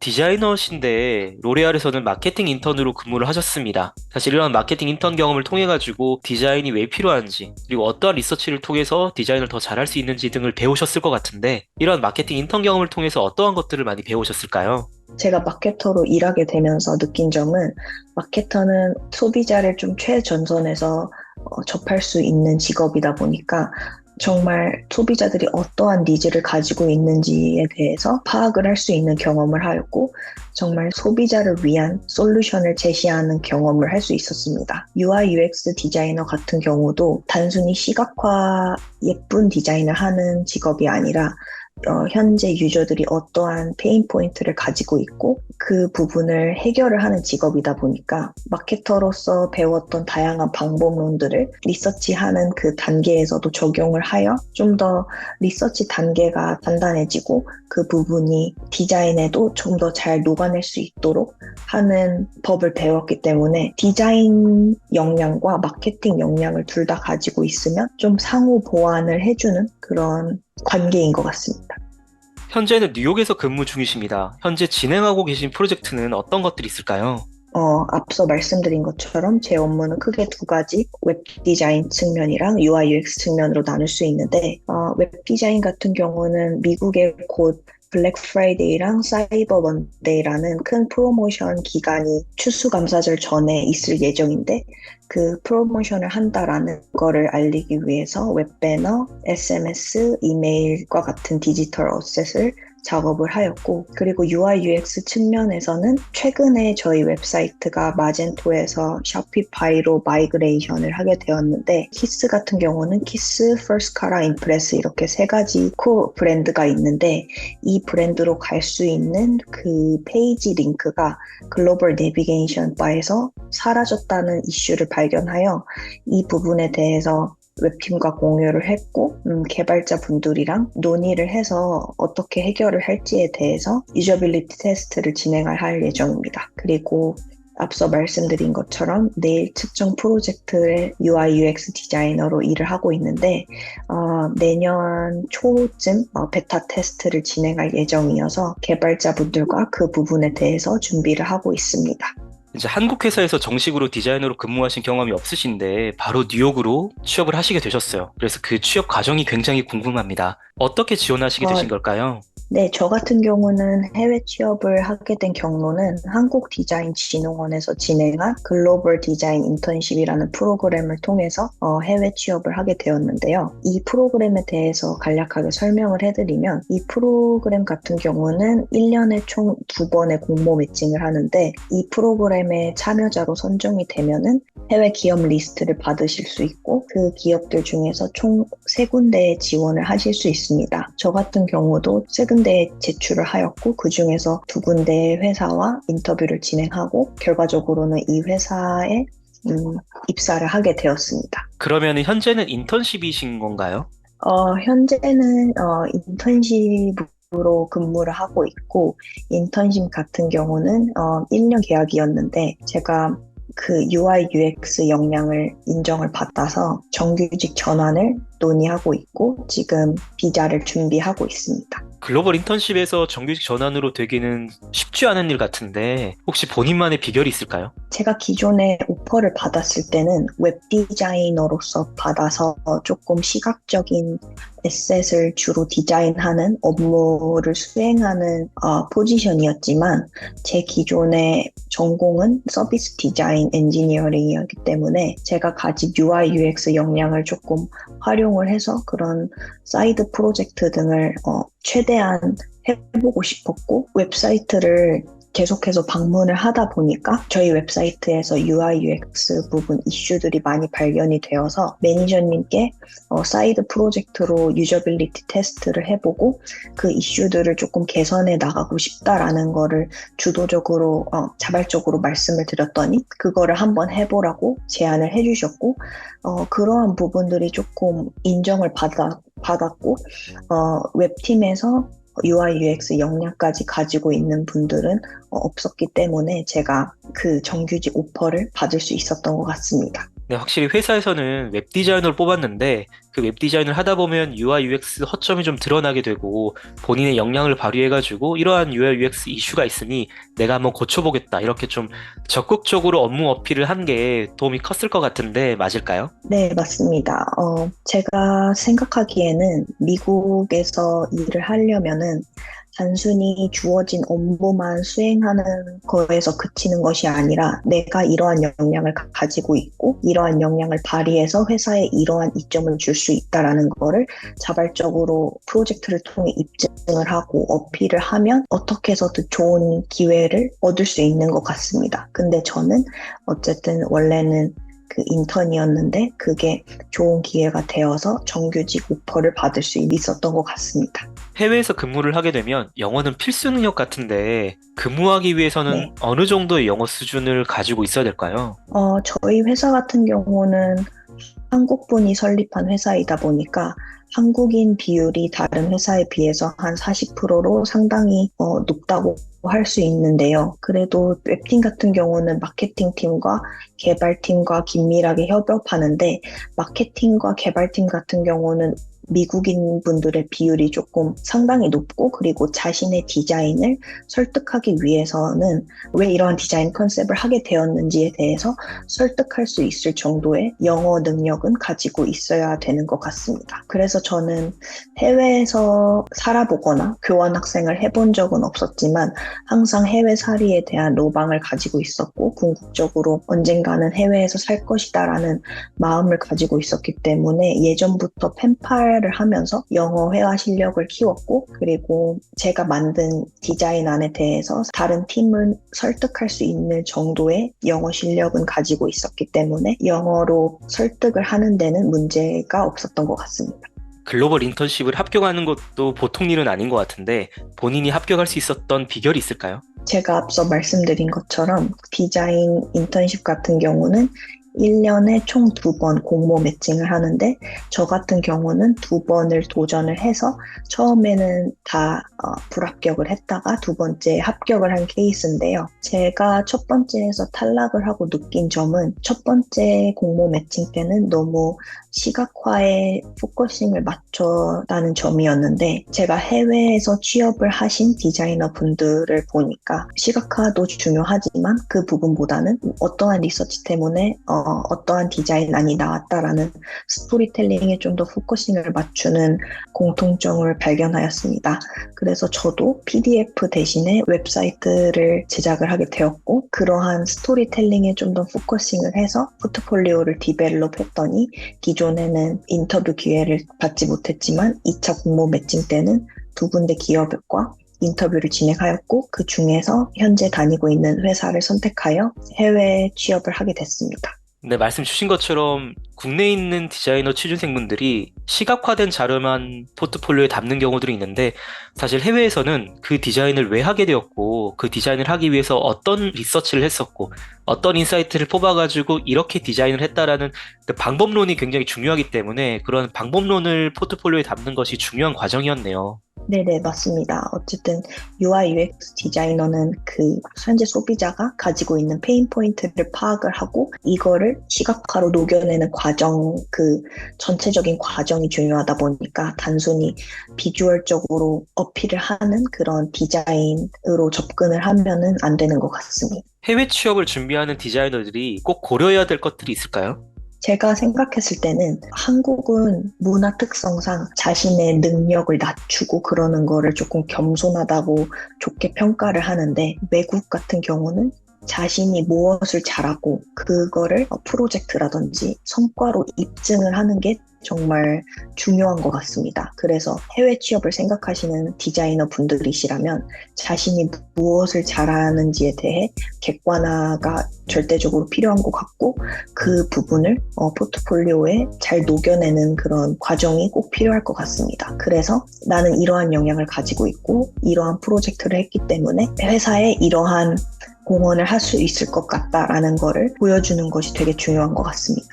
디자이너신데 로레알에서는 마케팅 인턴으로 근무를 하셨습니다. 사실 이런 마케팅 인턴 경험을 통해 가지고 디자인이 왜 필요한지, 그리고 어떠한 리서치를 통해서 디자인을 더 잘할 수 있는지 등을 배우셨을 것 같은데, 이런 마케팅 인턴 경험을 통해서 어떠한 것들을 많이 배우셨을까요? 제가 마케터로 일하게 되면서 느낀 점은 마케터는 소비자를 좀 최전선에서 접할 수 있는 직업이다 보니까 정말 소비자들이 어떠한 니즈를 가지고 있는지에 대해서 파악을 할 수 있는 경험을 하였고 정말 소비자를 위한 솔루션을 제시하는 경험을 할 수 있었습니다. UI UX 디자이너 같은 경우도 단순히 시각화 예쁜 디자인을 하는 직업이 아니라 현재 유저들이 어떠한 페인 포인트를 가지고 있고 그 부분을 해결을 하는 직업이다 보니까 마케터로서 배웠던 다양한 방법론들을 리서치하는 그 단계에서도 적용을 하여 좀 더 리서치 단계가 단단해지고 그 부분이 디자인에도 좀 더 잘 녹아낼 수 있도록 하는 법을 배웠기 때문에 디자인 역량과 마케팅 역량을 둘 다 가지고 있으면 좀 상호 보완을 해주는 그런 관계인 것 같습니다. 현재는 뉴욕에서 근무 중이십니다. 현재 진행하고 계신 프로젝트는 어떤 것들이 있을까요? 앞서 말씀드린 것처럼 제 업무는 크게 두 가지 웹 디자인 측면이랑 UI UX 측면으로 나눌 수 있는데, 웹 디자인 같은 경우는 미국의 곧 블랙 프라이데이랑 사이버 먼데이라는 큰 프로모션 기간이 추수감사절 전에 있을 예정인데, 그 프로모션을 한다라는 거를 알리기 위해서 웹 배너, SMS, 이메일과 같은 디지털 어셋을 작업을 하였고, 그리고 UI UX 측면에서는 최근에 저희 웹사이트가 마젠토에서 샤피파이로 마이그레이션을 하게 되었는데, 키스 같은 경우는 키스, 퍼스카라, 임프레스 이렇게 세 가지 코 브랜드가 있는데, 이 브랜드로 갈 수 있는 그 페이지 링크가 글로벌 내비게이션 바에서 사라졌다는 이슈를 발견하여 이 부분에 대해서 웹팀과 공유를 했고 개발자분들이랑 논의를 해서 어떻게 해결을 할지에 대해서 유저빌리티 테스트를 진행을 할 예정입니다. 그리고 앞서 말씀드린 것처럼 내일 특정 프로젝트의 UI UX 디자이너로 일을 하고 있는데 내년 초쯤 베타 테스트를 진행할 예정이어서 개발자분들과 그 부분에 대해서 준비를 하고 있습니다. 이제 한국 회사에서 정식으로 디자이너로 근무하신 경험이 없으신데 바로 뉴욕으로 취업을 하시게 되셨어요. 그래서 그 취업 과정이 굉장히 궁금합니다. 어떻게 지원하시게 되신 어, 걸까요? 네, 저 같은 경우는 해외 취업을 하게 된 경로는 한국디자인진흥원에서 진행한 글로벌 디자인 인턴십이라는 프로그램을 통해서 해외 취업을 하게 되었는데요. 이 프로그램에 대해서 간략하게 설명을 해드리면 이 프로그램 같은 경우는 1년에 총 2번의 공모 매칭을 하는데 이 프로그램의 참여자로 선정이 되면은 해외 기업 리스트를 받으실 수 있고 그 기업들 중에서 총 3군데에 지원을 하실 수 있습니다. 저 같은 경우도 3군데에 제출을 하였고 그 중에서 2군데의 회사와 인터뷰를 진행하고 결과적으로는 이 회사에 입사를 하게 되었습니다. 그러면 현재는 인턴십이신 건가요? 현재는 인턴십으로 근무를 하고 있고 인턴십 같은 경우는 1년 계약이었는데 제가 그 UI UX 역량을 인정을 받아서 정규직 전환을 논의하고 있고 지금 비자를 준비하고 있습니다. 글로벌 인턴십에서 정규직 전환으로 되기는 쉽지 않은 일 같은데 혹시 본인만의 비결이 있을까요? 제가 기존에 오퍼를 받았을 때는 웹 디자이너로서 받아서 조금 시각적인 에셋을 주로 디자인하는 업무를 수행하는 포지션이었지만 제 기존의 전공은 서비스 디자인 엔지니어링이었기 때문에 제가 가진 UI UX 역량을 조금 활용을 해서 그런 사이드 프로젝트 등을 최대한 해보고 싶었고 웹사이트를 계속해서 방문을 하다 보니까 저희 웹사이트에서 UI UX 부분 이슈들이 많이 발견이 되어서 매니저님께 사이드 프로젝트로 유저빌리티 테스트를 해보고 그 이슈들을 조금 개선해 나가고 싶다라는 거를 주도적으로 자발적으로 말씀을 드렸더니 그거를 한번 해보라고 제안을 해주셨고 그러한 부분들이 조금 인정을 받았고 웹팀에서 UI UX 역량까지 가지고 있는 분들은 없었기 때문에 제가 그 정규직 오퍼를 받을 수 있었던 것 같습니다. 네, 확실히 회사에서는 웹 디자이너를 뽑았는데 그 웹 디자인을 하다 보면 UI UX 허점이 좀 드러나게 되고 본인의 역량을 발휘해가지고 이러한 UI UX 이슈가 있으니 내가 한번 고쳐보겠다 이렇게 좀 적극적으로 업무 어필을 한 게 도움이 컸을 것 같은데 맞을까요? 네, 맞습니다. 제가 생각하기에는 미국에서 일을 하려면은 단순히 주어진 업무만 수행하는 거에서 그치는 것이 아니라 내가 이러한 역량을 가지고 있고 이러한 역량을 발휘해서 회사에 이러한 이점을 줄 수 있다라는 거를 자발적으로 프로젝트를 통해 입증을 하고 어필을 하면 어떻게 해서든 좋은 기회를 얻을 수 있는 것 같습니다. 근데 저는 어쨌든 원래는 그 인턴이었는데 그게 좋은 기회가 되어서 정규직 오퍼를 받을 수 있었던 것 같습니다. 해외에서 근무를 하게 되면 영어는 필수 능력 같은데 근무하기 위해서는 네. 어느 정도의 영어 수준을 가지고 있어야 될까요? 저희 회사 같은 경우는 한국분이 설립한 회사이다 보니까 한국인 비율이 다른 회사에 비해서 한 40%로 상당히 높다고 할 수 있는데요. 그래도 웹팀 같은 경우는 마케팅팀과 개발팀과 긴밀하게 협업하는데 마케팅과 개발팀 같은 경우는 미국인 분들의 비율이 조금 상당히 높고 그리고 자신의 디자인을 설득하기 위해서는 왜 이러한 디자인 컨셉을 하게 되었는지에 대해서 설득할 수 있을 정도의 영어 능력은 가지고 있어야 되는 것 같습니다. 그래서 저는 해외에서 살아보거나 교환학생을 해본 적은 없었지만 항상 해외살이에 대한 로망을 가지고 있었고 궁극적으로 언젠가는 해외에서 살 것이다라는 마음을 가지고 있었기 때문에 예전부터 펜팔을 하면서 영어 회화 실력을 키웠고 그리고 제가 만든 디자인안에 대해서 다른 팀을 설득할 수 있는 정도의 영어 실력은 가지고 있었기 때문에 영어로 설득을 하는 데는 문제가 없었던 것 같습니다. 글로벌 인턴십을 합격하는 것도 보통 일은 아닌 것 같은데 본인이 합격할 수 있었던 비결이 있을까요? 제가 앞서 말씀드린 것처럼 디자인 인턴십 같은 경우는 1년에 총 2번 공모 매칭을 하는데 저 같은 경우는 2번을 도전을 해서 처음에는 다 불합격을 했다가 두 번째 합격을 한 케이스인데요. 제가 첫 번째에서 탈락을 하고 느낀 점은 첫 번째 공모 매칭 때는 너무 시각화에 포커싱을 맞췄다는 점이었는데 제가 해외에서 취업을 하신 디자이너 분들을 보니까 시각화도 중요하지만 그 부분보다는 어떠한 리서치 때문에 어떠한 디자인안이 나왔다라는 스토리텔링에 좀 더 포커싱을 맞추는 공통점을 발견하였습니다. 그래서 저도 PDF 대신에 웹사이트를 제작을 하게 되었고 그러한 스토리텔링에 좀 더 포커싱을 해서 포트폴리오를 디벨롭 했더니 기존에는 인터뷰 기회를 받지 못했지만 2차 공모 매칭 때는 두 군데 기업과 인터뷰를 진행하였고 그 중에서 현재 다니고 있는 회사를 선택하여 해외 취업을 하게 됐습니다. 네, 말씀 주신 것처럼 국내에 있는 디자이너 취준생분들이 시각화된 자료만 포트폴리오에 담는 경우들이 있는데 사실 해외에서는 그 디자인을 왜 하게 되었고 그 디자인을 하기 위해서 어떤 리서치를 했었고 어떤 인사이트를 뽑아가지고 이렇게 디자인을 했다라는 그 방법론이 굉장히 중요하기 때문에 그런 방법론을 포트폴리오에 담는 것이 중요한 과정이었네요. 네네, 맞습니다. 어쨌든 UI UX 디자이너는 그 현재 소비자가 가지고 있는 페인 포인트를 파악을 하고 이거를 시각화로 녹여내는 과정, 그 전체적인 과정이 중요하다 보니까 단순히 비주얼적으로 어필을 하는 그런 디자인으로 접근을 하면은 안 되는 것 같습니다. 해외 취업을 준비하는 디자이너들이 꼭 고려해야 될 것들이 있을까요? 제가 생각했을 때는 한국은 문화 특성상 자신의 능력을 낮추고 그러는 거를 조금 겸손하다고 좋게 평가를 하는데 외국 같은 경우는 자신이 무엇을 잘하고 그거를 프로젝트라든지 성과로 입증을 하는 게 정말 중요한 것 같습니다. 그래서 해외 취업을 생각하시는 디자이너 분들이시라면 자신이 무엇을 잘하는지에 대해 객관화가 절대적으로 필요한 것 같고 그 부분을 포트폴리오에 잘 녹여내는 그런 과정이 꼭 필요할 것 같습니다. 그래서 나는 이러한 역량을 가지고 있고 이러한 프로젝트를 했기 때문에 회사에 이러한 공헌을 할 수 있을 것 같다라는 거를 보여주는 것이 되게 중요한 것 같습니다.